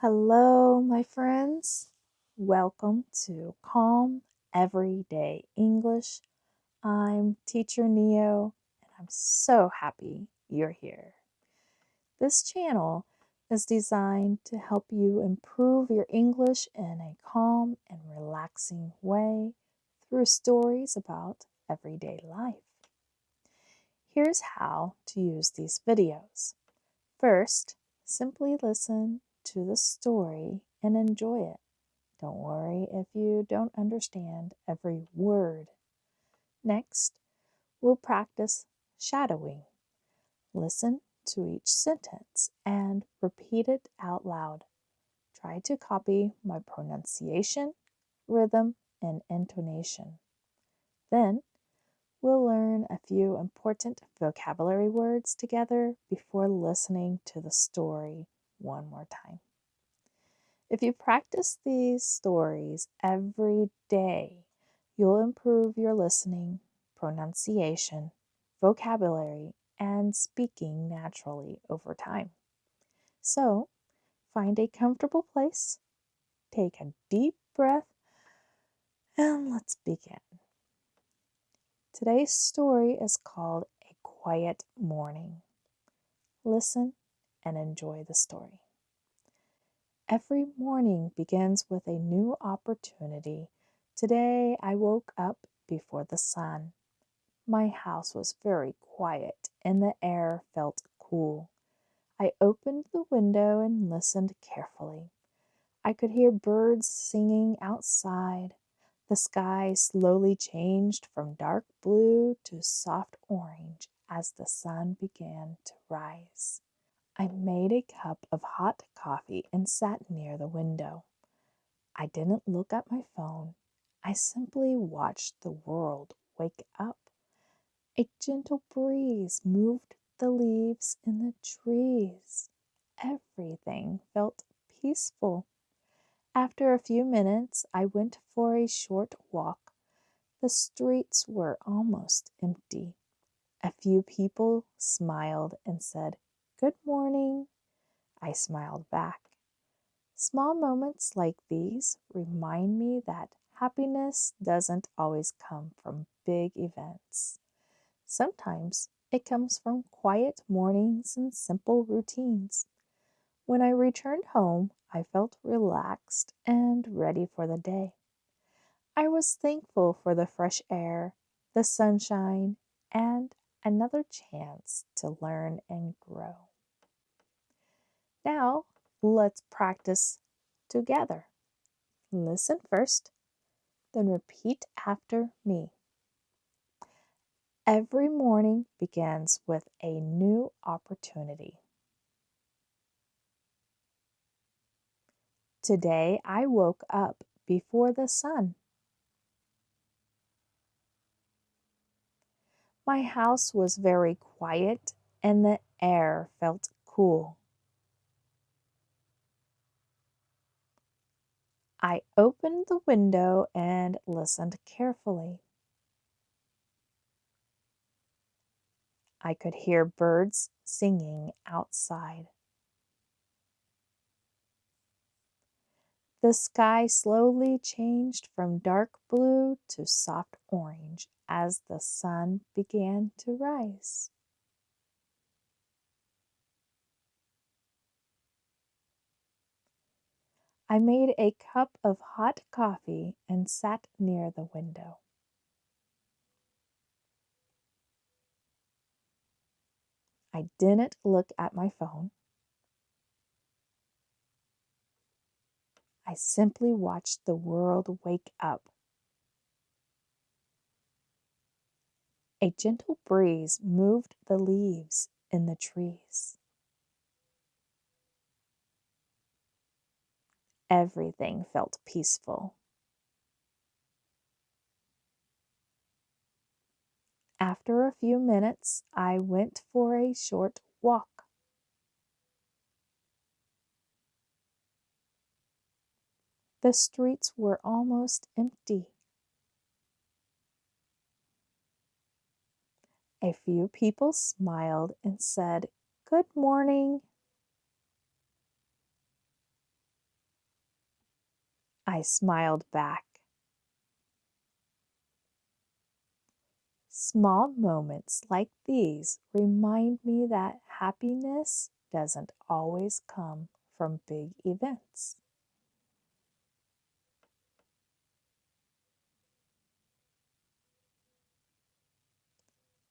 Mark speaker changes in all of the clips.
Speaker 1: Hello, my friends. Welcome to Calm Everyday English. I'm Teacher Neo, and I'm so happy you're here. This channel is designed to help you improve your English in a calm and relaxing way through stories about everyday life. Here's how to use these videos. First, simply listen to the story and enjoy it. Don't worry if you don't understand every word. Next, we'll practice shadowing. Listen to each sentence and repeat it out loud. Try to copy my pronunciation, rhythm, and intonation. Then, we'll learn a few important vocabulary words together before listening to the story one more time. If you practice these stories every day, you'll improve your listening, pronunciation, vocabulary, and speaking naturally over time. So, find a comfortable place, take a deep breath, and let's begin. Today's story is called A Quiet Morning. Listen and enjoy the story. Every morning begins with a new opportunity. Today I woke up before the sun. My house was very quiet and the air felt cool. I opened the window and listened carefully. I could hear birds singing outside. The sky slowly changed from dark blue to soft orange as the sun began to rise. I made a cup of hot coffee and sat near the window. I didn't look at my phone. I simply watched the world wake up. A gentle breeze moved the leaves in the trees. Everything felt peaceful. After a few minutes, I went for a short walk. The streets were almost empty. A few people smiled and said, "Good morning." I smiled back. Small moments like these remind me that happiness doesn't always come from big events. Sometimes it comes from quiet mornings and simple routines. When I returned home, I felt relaxed and ready for the day. I was thankful for the fresh air, the sunshine, and another chance to learn and grow. Now, let's practice together. Listen first, then repeat after me. Every morning begins with a new opportunity. Today I woke up before the sun. My house was very quiet and the air felt cool. I opened the window and listened carefully. I could hear birds singing outside. The sky slowly changed from dark blue to soft orange as the sun began to rise. I made a cup of hot coffee and sat near the window. I didn't look at my phone. I simply watched the world wake up. A gentle breeze moved the leaves in the trees. Everything felt peaceful. After a few minutes, I went for a short walk. The streets were almost empty. A few people smiled and said, "Good morning." I smiled back. Small moments like these remind me that happiness doesn't always come from big events.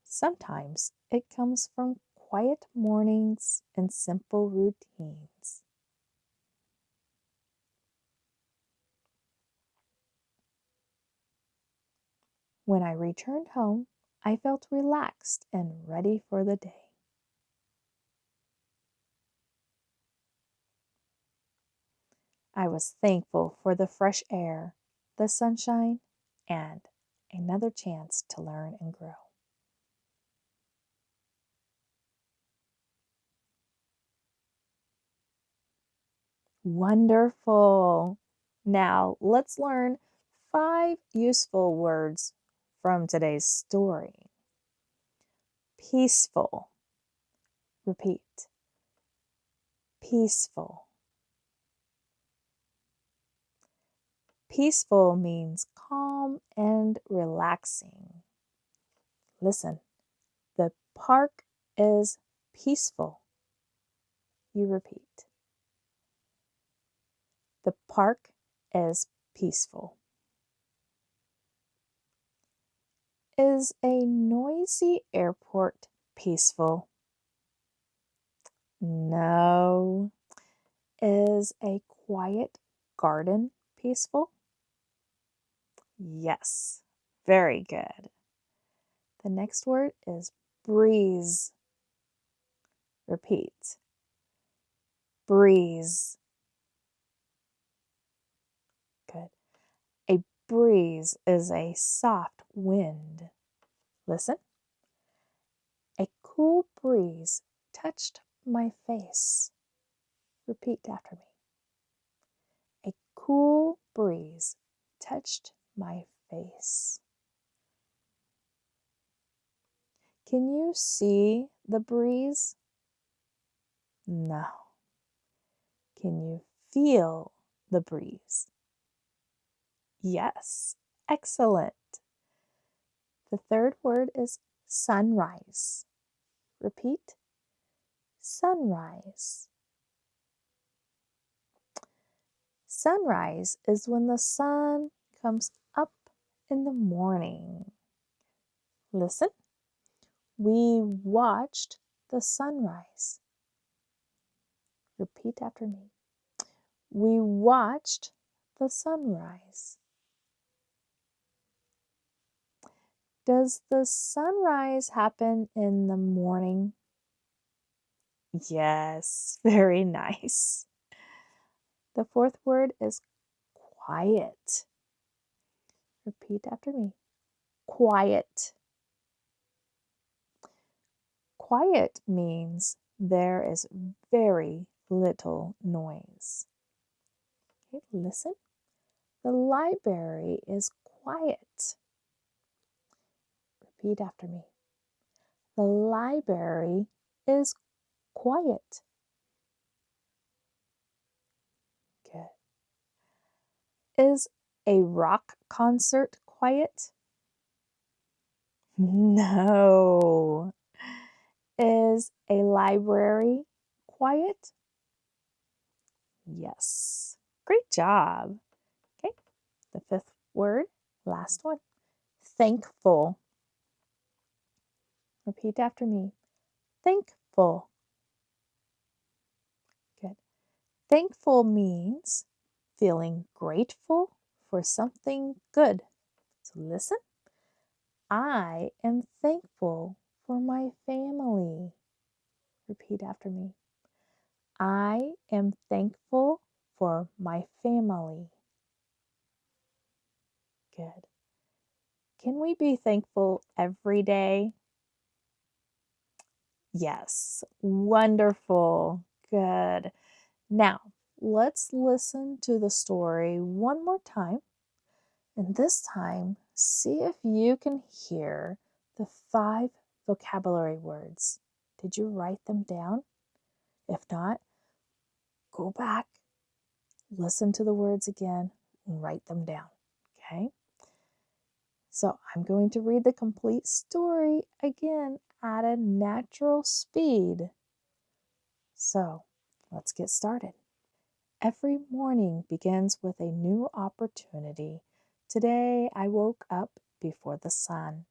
Speaker 1: Sometimes it comes from quiet mornings and simple routines. When I returned home, I felt relaxed and ready for the day. I was thankful for the fresh air, the sunshine, and another chance to learn and grow. Wonderful! Now let's learn 5 useful words from today's story. Peaceful. Repeat. Peaceful. Peaceful means calm and relaxing. Listen, the park is peaceful. You repeat. The park is peaceful. Is a noisy airport peaceful? No. Is a quiet garden peaceful? Yes. Very good. The next word is breeze. Repeat. Breeze. Good. A breeze is a soft wind. Listen. A cool breeze touched my face. Repeat after me. A cool breeze touched my face. Can you see the breeze? No. Can you feel the breeze? Yes. Excellent. The third word is sunrise. Repeat. Sunrise. Sunrise is when the sun comes up in the morning. Listen. We watched the sunrise. Repeat after me. We watched the sunrise. Does the sunrise happen in the morning? Yes, very nice. The fourth word is quiet. Repeat after me. Quiet. Quiet means there is very little noise. Okay, listen. The library is quiet. Repeat after me. The library is quiet. Good. Is a rock concert quiet? No. Is a library quiet? Yes. Great job. Okay. The fifth word, last one. Thankful. Repeat after me. Thankful. Good. Thankful means feeling grateful for something good. So listen. I am thankful for my family. Repeat after me. I am thankful for my family. Good. Can we be thankful every day? Yes. Wonderful. Good. Now, let's listen to the story one more time. And this time, see if you can hear the 5 vocabulary words. Did you write them down? If not, go back, listen to the words again, and write them down. Okay? So I'm going to read the complete story again at a natural speed. So let's get started. Every morning begins with a new opportunity. Today I woke up before the sun.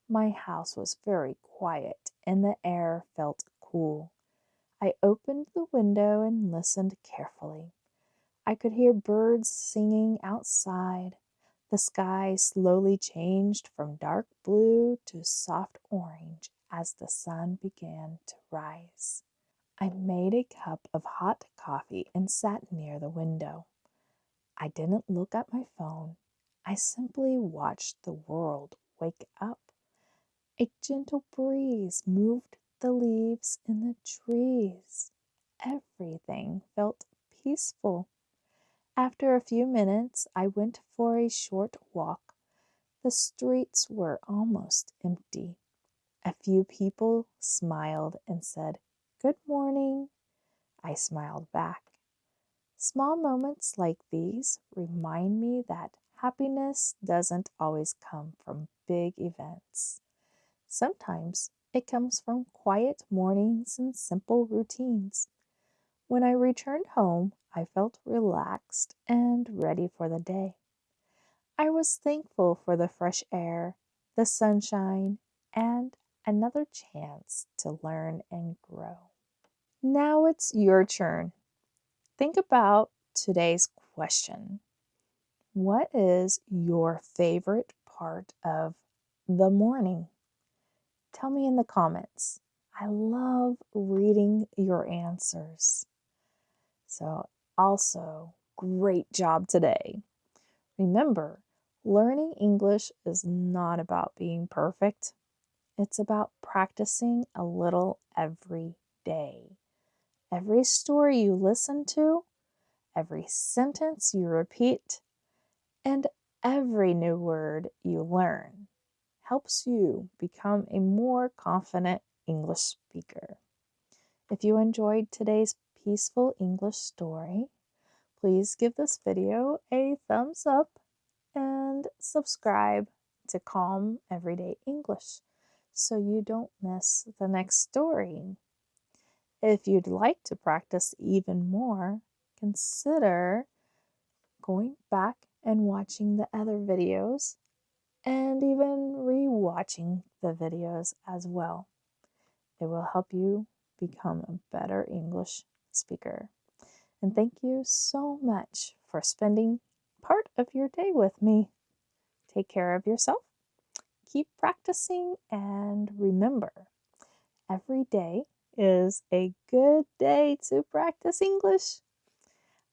Speaker 1: My house was very quiet and the air felt cool. I opened the window and listened carefully. I could hear birds singing outside. The sky slowly changed from dark blue to soft orange as the sun began to rise. I made a cup of hot coffee and sat near the window. I didn't look at my phone. I simply watched the world wake up. A gentle breeze moved the leaves in the trees. Everything felt peaceful. After a few minutes, I went for a short walk. The streets were almost empty. A few people smiled and said, "Good morning." I smiled back. Small moments like these remind me that happiness doesn't always come from big events. Sometimes it comes from quiet mornings and simple routines. When I returned home, I felt relaxed and ready for the day. I was thankful for the fresh air, the sunshine, and another chance to learn and grow. Now it's your turn. Think about today's question. What is your favorite part of the morning? Tell me in the comments. I love reading your answers. So, also, great job today. Remember, learning English is not about being perfect. It's about practicing a little every day. Every story you listen to, every sentence you repeat, and every new word you learn helps you become a more confident English speaker. If you enjoyed today's peaceful English story, please give this video a thumbs up and subscribe to Calm Everyday English so you don't miss the next story. If you'd like to practice even more, consider going back and watching the other videos and even re-watching the videos as well. It will help you become a better English speaker. And thank you so much for spending part of your day with me. Take care of yourself, keep practicing, and remember, every day is a good day to practice English.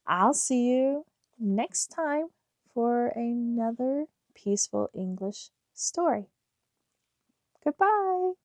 Speaker 1: I'll see you next time for another peaceful English story. Goodbye.